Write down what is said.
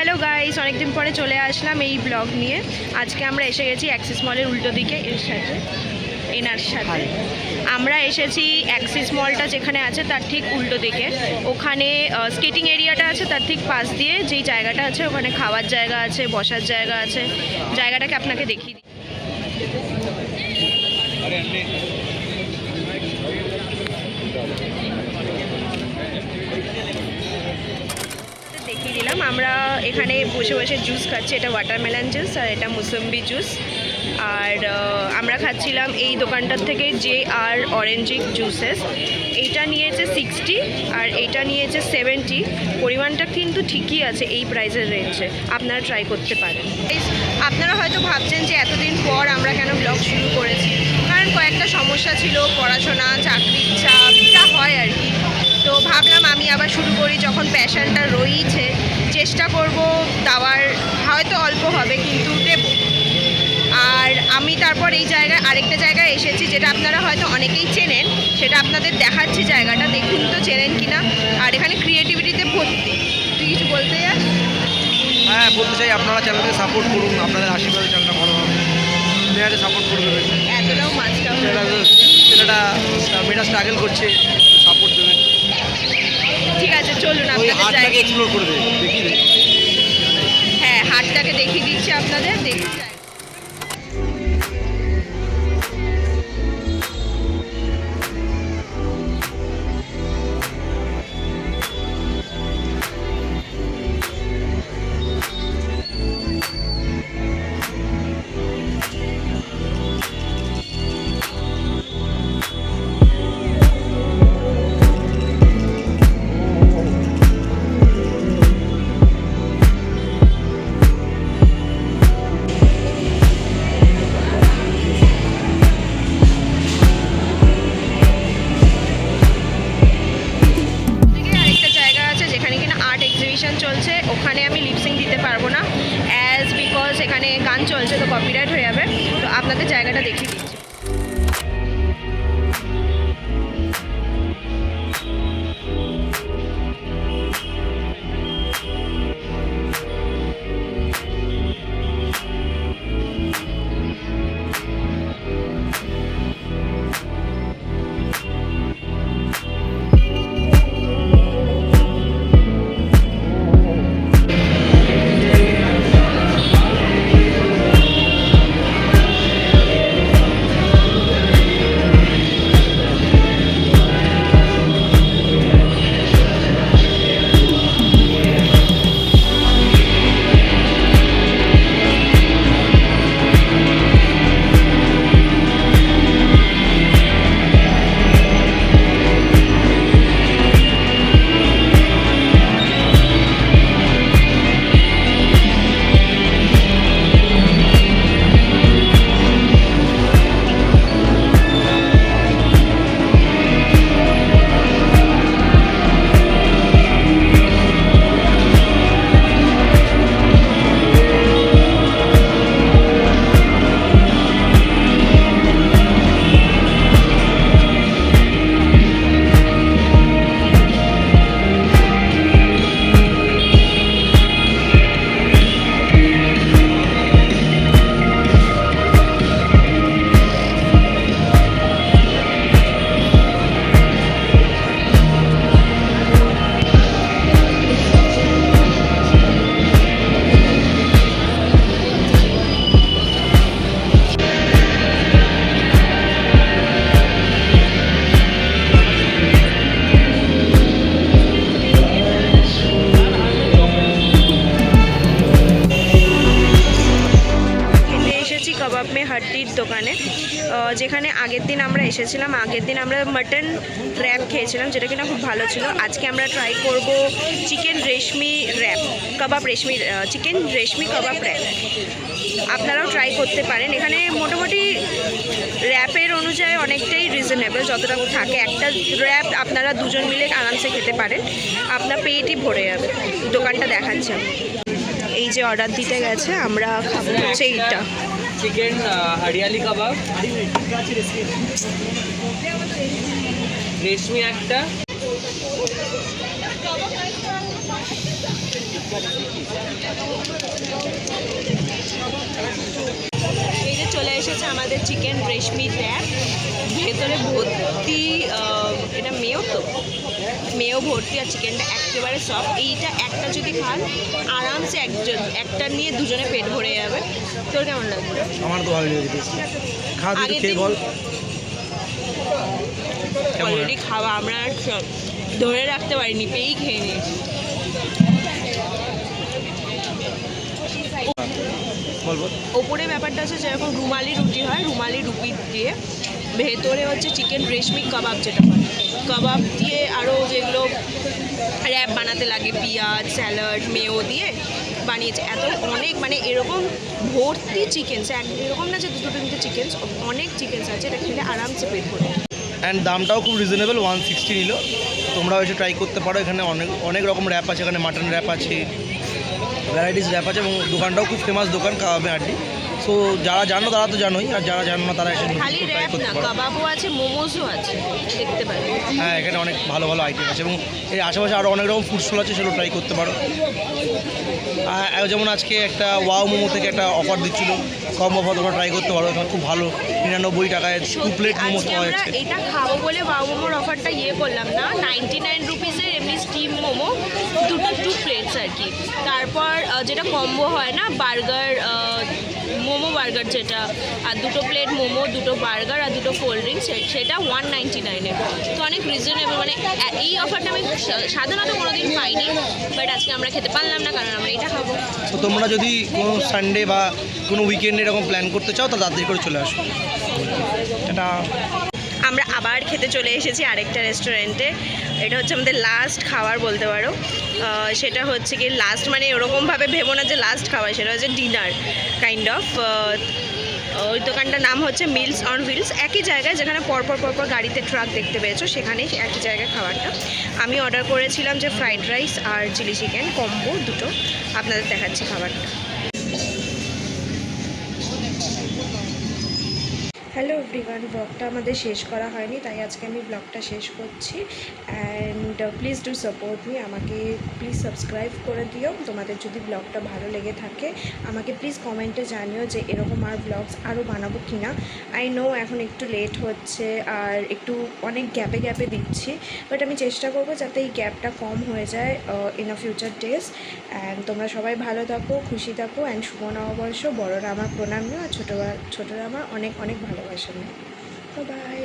Hello guys, অনেকদিন পরে চলে আসলাম এই ব্লগ নিয়ে। আজকে আমরা এসে গেছি অ্যাক্সিস মলের উল্টো দিকে এনার সাথে আমরা এসেছি অ্যাক্সিস মলটা যেখানে আছে তার ঠিক উল্টো দিকে। ওখানে স্কেটিং এরিয়াটা আছে, তার ঠিক পাশ দিয়ে যেই জায়গাটা আছে ওখানে খাওয়ার জায়গা আছে, বসার জায়গা আছে। জায়গাটাকে আপনাকে দেখিয়ে দিই। দেখিয়ে দিলাম। আমরা এখানে বসে বসে জুস খাচ্ছি। এটা ওয়াটারমেলন জুস আর এটা মুসম্বি জুস। আর আমরা খাচ্ছিলাম এই দোকানটার থেকে JR অরেঞ্জিক জুসেস। এইটা নিয়েছে 60 আর এইটা নিয়েছে 70। পরিমাণটা কিন্তু ঠিকই আছে এই প্রাইসের রেঞ্জে, আপনারা ট্রাই করতে পারেন। আপনারা হয়তো ভাবছেন যে এতদিন পর আমরা কেন ব্লগ শুরু করেছি, কারণ কয়েকটা সমস্যা ছিল, পড়াশোনা, চাকরির চাপটা হয় আর কি। তো ভাবলাম আমি আবার শুরু করি, যখন প্যাশনটা রয়েছে চেষ্টা করব দেওয়ার, হয়তো অল্প হবে কিন্তু দেব। আর আমি তারপর এই জায়গায় আরেকটা জায়গায় এসেছি যেটা আপনারা হয়তো অনেকেই চেনেন, সেটা আপনাদের দেখাচ্ছি। জায়গাটা দেখুন তো চেনেন কিনা। আর এখানে ক্রিয়েটিভিটিতে ভর্তি। তুই কিছু বলতে চাস? হ্যাঁ, বলতে চাই আপনারা চ্যানেলকে সাপোর্ট করুন, আপনাদের আশীর্বাদে চ্যানেলটা ভালো হবে। মেয়েরা সাপোর্ট করে দেবেন, এতটাও মাঝখানে ছেলেটা মেয়েটা স্ট্রাগল করছে, সাপোর্ট দেবেন। ঠিক আছে, চলুন ওই আপনাদের হাটটাকে জায়গা। এক্সপ্লোর করে দেবেন, দেখিয়ে দেবেন। হ্যাঁ, হাটটাকে দেখিয়ে দিচ্ছি আপনাদের, দেখতে চাই। চলছে, ওখানে আমি লিপসিং দিতে পারবো না বিকজ এখানে গান চলছে, তো কপিরাইট হয়ে যাবে। তো আপনাদের জায়গাটা দেখিয়ে দিচ্ছি। কাবাব মে হাড্ডির দোকানে, যেখানে আগের দিন আমরা এসেছিলাম। আগের দিন আমরা মাটন র্যাপ খেয়েছিলাম, যেটা কিনা খুব ভালো ছিল। আজকে আমরা ট্রাই করব চিকেন রেশমি র্যাপ কাবাব, চিকেন রেশমি কাবাব র্যাপ। আপনারাও ট্রাই করতে পারেন। এখানে মোটামুটি র্যাপের অনুযায়ী অনেকটাই রিজনেবল, যতটা থাকে। একটা র্যাপ আপনারা দুজন মিলে আরামসে খেতে পারেন, আপনার পেটই ভরে যাবে। দোকানটা দেখাচ্ছি। এই যে অর্ডার দিতে গেছে, আমরা খাবো হচ্ছে এইটা, চিকেন হরিয়ালি কাবাব, রেশমি একটা, এই যে চলে এসেছে আমাদের চিকেন রেশমি ট্যাপ, ভেতরে ভর্তি এটা মেয়ো তো, মেয়ো ভর্তি আর চিকেনটা একেবারে সফট। এইটা একটা যদি খান আরামসে একটা নিয়ে দুজনে পেট ভরে যাবে। তোর কেমন লাগবে? আমার তো ভালো লেগেছে, খাওয়া তুই আগের খেয়ে দিন- বল কেমন অলরেডি খাওয়া আমরা আর ধরে রাখতে পারিনি, পেয়েই খেয়ে নিয়েছি। বল বল। ওপরে ব্যাপারটা হচ্ছে যেরকম রুমালি রুটি হয়, রুমালি রুটি দিয়ে ভেতরে হচ্ছে চিকেন রেশমি কাবাব, যেটা হয় কাবাব দিয়ে আরও যেগুলো র্যাপ বানাতে লাগে, পেঁয়াজ স্যালাড মেয়ো দিয়ে বানিয়েছে। এত অনেক মানে এরকম ভর্তি চিকেনস, এরকম না যে দুটো তিনটে চিকেনস, অনেক চিকেনস আছে, এটা খেলে আরামসে পেট ভরে। অ্যান্ড দামটাও খুব রিজনেবল, 160 নিল। তোমরাও এসে ট্রাই করতে পারো। এখানে অনেক অনেক রকম র্যাপ আছে, এখানে মাটন র্যাপ আছে, ভ্যারাইটিস র্যাপ আছে, এবং দোকানটাও খুব ফেমাস দোকান কাবাবে আড্ডি। সো যারা জানো তারা তো জানোই, আর যারা জানো না তারা এসে খালি ট্রাই র্যাপ করতে না, পারো। কাবাবও আছে, মোমোসও আছে, দেখতে পারবে। হ্যাঁ, এখানে অনেক ভালো ভালো আইটেম আছে, এবং এর আশেপাশে আরও অনেক রকম ফুড স্টল আছে, সেগুলো ট্রাই করতে পারো। যেমন আজকে একটা ওয়াও মোমো থেকে একটা অফার দিচ্ছিল, কম অফার, তোমরা ট্রাই করতে পারো। এখানে খুব ভালো 99 টাকায় 2 প্লেট মোমো আজকে পাওয়া আমরা যাচ্ছে। এটা খাবো বলে বাউ মোমোর অফারটা করলাম না, 99 রুপিসের এমনি স্টিম মোমো, দুটো প্লেটস আর কি। তারপর যেটা কম্বো হয় না, বার্গার, মোমো বার্গার যেটা, আর দুটো প্লেট মোমো, দুটো বার্গার আর দুটো কোল্ড ড্রিঙ্কস, সেটা 199-এর। তো অনেক রিজনেবল, মানে এই অফারটা আমি সাধারণত কোনোদিন পাইনি, বাট আজকে আমরা খেতে পারলাম না কারণ আমরা এটা খাবো। তো তোমরা যদি কোনো সানডে বা কোনো উইকেন্ডে এরকম প্ল্যান করতে চাও, তাহলে তাড়াতাড়ি করে চলে আসো। এটা আমরা আবার খেতে চলে এসেছি আরেকটা রেস্টুরেন্টে। এটা হচ্ছে আমাদের লাস্ট খাবার বলতে পারো। সেটা হচ্ছে কি লাস্ট মানে ওরকমভাবে ভেবো না যে লাস্ট খাবার, সেটা হচ্ছে ডিনার কাইন্ড অফ। ওই দোকানটার নাম হচ্ছে মিলস অন হুইলস, একই জায়গায় যেখানে পরপর পরপর গাড়িতে ট্রাক দেখতে পেয়েছো, সেখানেই একই জায়গায় খাবারটা। আমি অর্ডার করেছিলাম যে ফ্রাইড রাইস আর চিলি চিকেন কম্বো দুটো, আপনাদের দেখাচ্ছি খাবারটা। হ্যালো এভরিওয়ান, ব্লগটা আমাদের শেষ করা হয়নি, তাই আজকে আমি ব্লগটা শেষ করছি। And please do support me, আমাকে প্লিজ সাবস্ক্রাইব করে দিও। তোমাদের যদি ব্লগটা ভালো লেগে থাকে আমাকে প্লিজ কমেন্টে জানিও যে এরকম আর ব্লগস আরও বানাবো কি না। আই নো এখন একটু লেট হচ্ছে আর একটু অনেক গ্যাপে গ্যাপে দিচ্ছি, বাট আমি চেষ্টা করবো যাতে এই গ্যাপটা কম হয়ে যায় in a future days. And তোমরা সবাই ভালো থাকো, খুশি থাকো, অ্যান্ড শুভ নববর্ষ। বড়রা আমার প্রণাম নিও, আর ছোটরা আমার অনেক অনেক ভালোবাসা নিও। বাই।